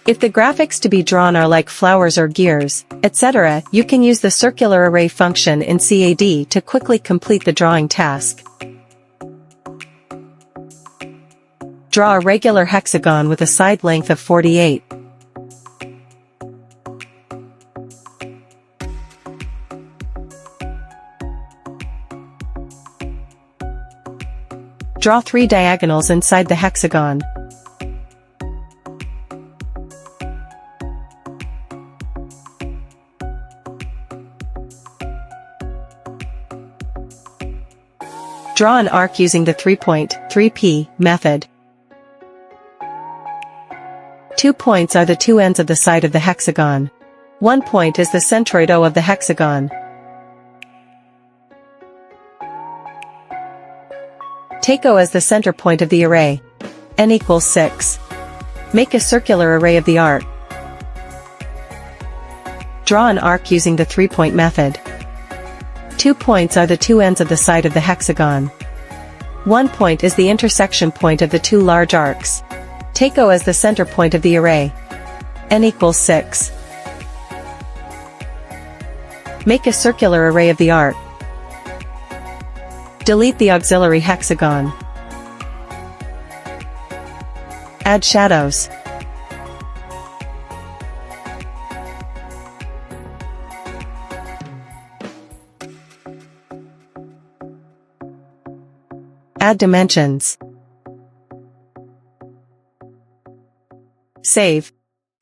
If the graphics to be drawn are like flowers or gears, etc., you can use the circular array function in CAD to quickly complete the drawing task. Draw a regular hexagon with a side length of 48. Draw 3 diagonals inside the hexagon. Draw an arc using the 3-point, method. 2 points are the two ends of the side of the hexagon. 1 point is the centroid O of the hexagon. Take O as the center point of the array. N equals 6. Make a circular array of the arc. Draw an arc using the 3-point method. 2 points are the two ends of the side of the hexagon. 1 point is the intersection point of the two large arcs. Take O as the center point of the array. N equals 6. Make a circular array of the arc. Delete the auxiliary hexagon. Add shadows. Add dimensions. Save.